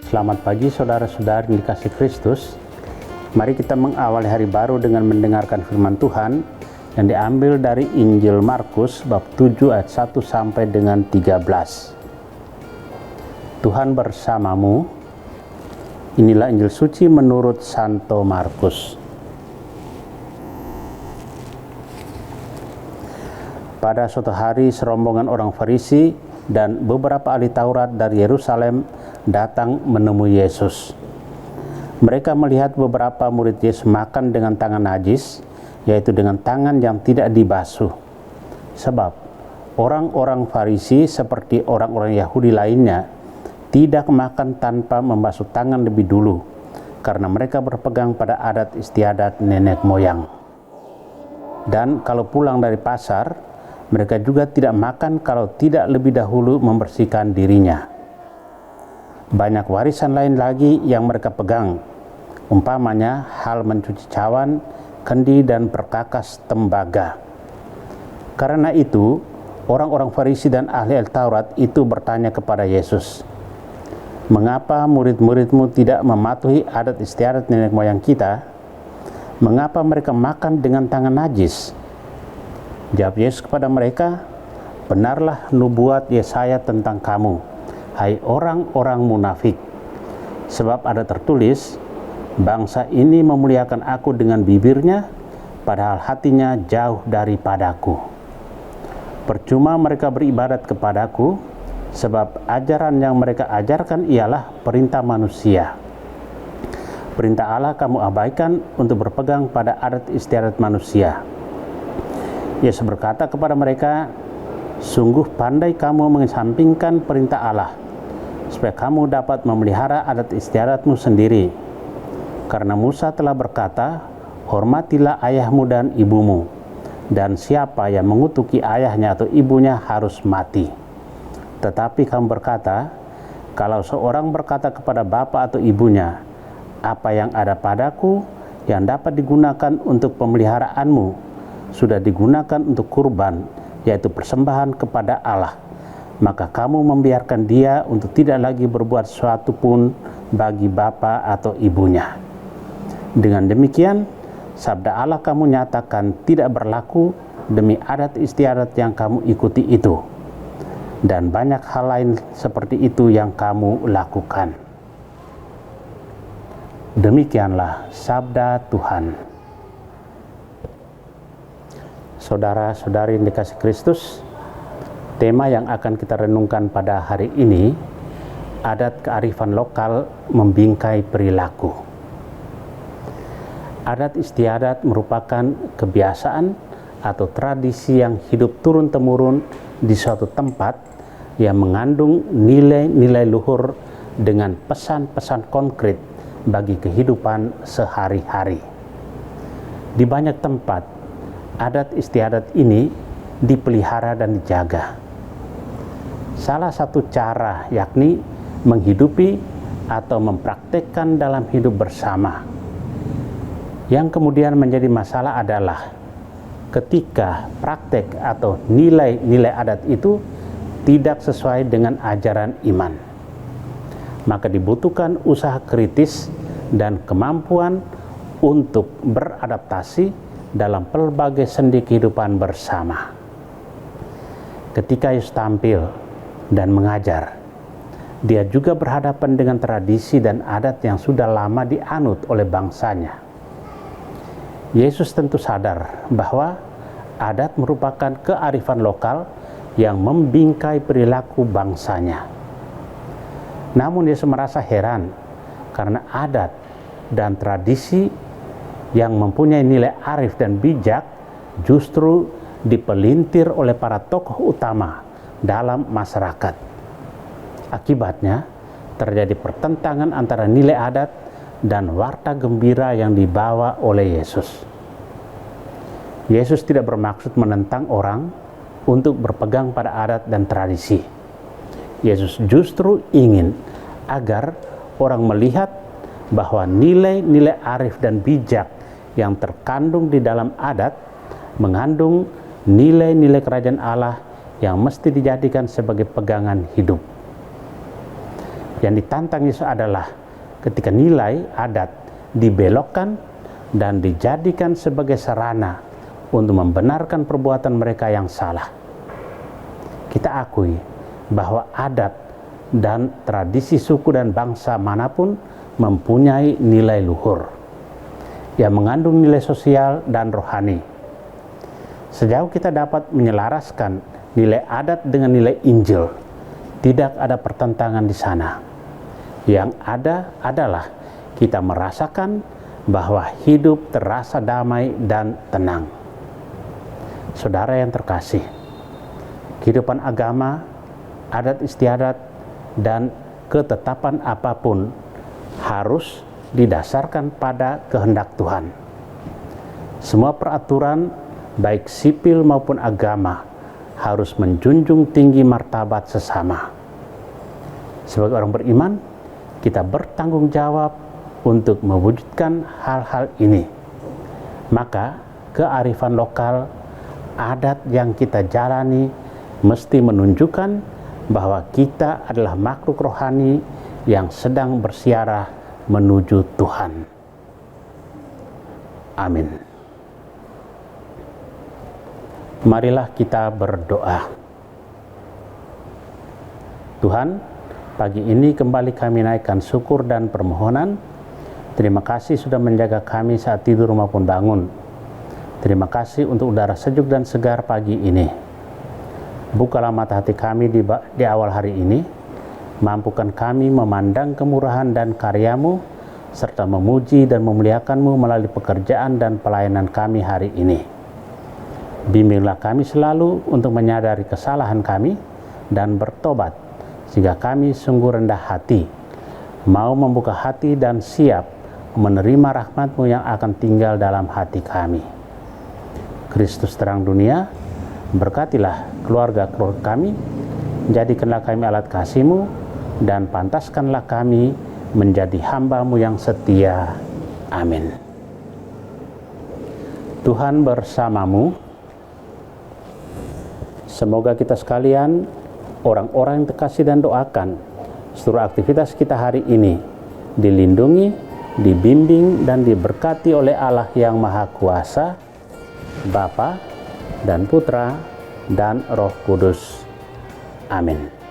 Selamat pagi saudara-saudari yang dikasihi Kristus. Mari kita mengawali hari baru dengan mendengarkan firman Tuhan yang diambil dari Injil Markus bab 7 ayat 1 sampai dengan 13. Tuhan bersamamu. Inilah Injil suci menurut Santo Markus. Pada suatu hari serombongan orang Farisi dan beberapa ahli Taurat dari Yerusalem datang menemui Yesus. Mereka melihat beberapa murid Yesus makan dengan tangan najis, yaitu dengan tangan yang tidak dibasuh. Sebab orang-orang Farisi seperti orang-orang Yahudi lainnya tidak makan tanpa membasuh tangan lebih dulu, karena mereka berpegang pada adat istiadat nenek moyang. Dan kalau pulang dari pasar, mereka juga tidak makan kalau tidak lebih dahulu membersihkan dirinya. Banyak warisan lain lagi yang mereka pegang, umpamanya hal mencuci cawan, kendi, dan perkakas tembaga. Karena itu, orang-orang Farisi dan ahli Taurat itu bertanya kepada Yesus, "Mengapa murid-muridmu tidak mematuhi adat istiadat nenek moyang kita? Mengapa mereka makan dengan tangan najis?" Jawab Yesus kepada mereka, "Benarlah nubuat Yesaya tentang kamu, hai orang-orang munafik. Sebab ada tertulis, bangsa ini memuliakan aku dengan bibirnya, padahal hatinya jauh daripadaku. Percuma mereka beribadat kepadaku, sebab ajaran yang mereka ajarkan ialah perintah manusia. Perintah Allah kamu abaikan untuk berpegang pada adat istiadat manusia." Yesus berkata kepada mereka, "Sungguh pandai kamu mengesampingkan perintah Allah, supaya kamu dapat memelihara adat istiadatmu sendiri. Karena Musa telah berkata, hormatilah ayahmu dan ibumu, dan siapa yang mengutuki ayahnya atau ibunya harus mati. Tetapi kamu berkata, kalau seorang berkata kepada bapa atau ibunya, apa yang ada padaku yang dapat digunakan untuk pemeliharaanmu, sudah digunakan untuk kurban, yaitu persembahan kepada Allah, maka kamu membiarkan dia untuk tidak lagi berbuat sesuatu pun bagi bapa atau ibunya. Dengan demikian, sabda Allah kamu nyatakan tidak berlaku demi adat istiadat yang kamu ikuti itu, dan banyak hal lain seperti itu yang kamu lakukan." Demikianlah sabda Tuhan. Saudara-saudari yang dikasihi Kristus, tema yang akan kita renungkan pada hari ini, adat kearifan lokal membingkai perilaku. Adat istiadat merupakan kebiasaan atau tradisi yang hidup turun-temurun di suatu tempat yang mengandung nilai-nilai luhur dengan pesan-pesan konkret bagi kehidupan sehari-hari. Di banyak tempat, adat istiadat ini dipelihara dan dijaga. Salah satu cara yakni menghidupi atau mempraktekkan dalam hidup bersama. Yang kemudian menjadi masalah adalah ketika praktek atau nilai-nilai adat itu tidak sesuai dengan ajaran iman. Maka dibutuhkan usaha kritis dan kemampuan untuk beradaptasi dalam pelbagai sendi kehidupan bersama. Ketika Yesus tampil dan mengajar, dia juga berhadapan dengan tradisi dan adat yang sudah lama dianut oleh bangsanya. Yesus tentu sadar bahwa adat merupakan kearifan lokal yang membingkai perilaku bangsanya. Namun Yesus merasa heran karena adat dan tradisi yang mempunyai nilai arif dan bijak justru dipelintir oleh para tokoh utama dalam masyarakat. Akibatnya terjadi pertentangan antara nilai adat dan warta gembira yang dibawa oleh Yesus. Yesus tidak bermaksud menentang orang untuk berpegang pada adat dan tradisi. Yesus justru ingin agar orang melihat bahwa nilai-nilai arif dan bijak yang terkandung di dalam adat mengandung nilai-nilai kerajaan Allah yang mesti dijadikan sebagai pegangan hidup. Yang ditantang Yesus adalah ketika nilai adat dibelokkan dan dijadikan sebagai sarana untuk membenarkan perbuatan mereka yang salah. Kita akui bahwa adat dan tradisi suku dan bangsa manapun mempunyai nilai luhur yang mengandung nilai sosial dan rohani. Sejauh kita dapat menyelaraskan nilai adat dengan nilai Injil, tidak ada pertentangan di sana. Yang ada adalah kita merasakan bahwa hidup terasa damai dan tenang. Saudara yang terkasih, kehidupan agama, adat istiadat, dan ketetapan apapun harus didasarkan pada kehendak Tuhan. Semua peraturan, baik sipil maupun agama, harus menjunjung tinggi martabat sesama. Sebagai orang beriman, kita bertanggung jawab untuk mewujudkan hal-hal ini. Maka kearifan lokal, adat yang kita jalani mesti menunjukkan bahwa kita adalah makhluk rohani yang sedang bersiarah menuju Tuhan. Amin. Marilah kita berdoa. Tuhan, pagi ini kembali kami naikkan syukur dan permohonan. Terima kasih sudah menjaga kami saat tidur maupun bangun. Terima kasih untuk udara sejuk dan segar pagi ini. Bukalah mata hati kami di awal hari ini. Mampukan kami memandang kemurahan dan karya-Mu, serta memuji dan memuliakan-Mu melalui pekerjaan dan pelayanan kami hari ini. Bimbinglah kami selalu untuk menyadari kesalahan kami dan bertobat, sehingga kami sungguh rendah hati, mau membuka hati dan siap menerima rahmat-Mu yang akan tinggal dalam hati kami. Kristus terang dunia, berkatilah keluarga-keluarga kami, jadikanlah kami alat kasih-Mu, dan pantaskanlah kami menjadi hamba-Mu yang setia. Amin. Tuhan bersamamu. Semoga kita sekalian, orang-orang yang terkasih dan doakan, seluruh aktivitas kita hari ini dilindungi, dibimbing, dan diberkati oleh Allah yang Maha Kuasa, Bapa dan Putra dan Roh Kudus. Amin.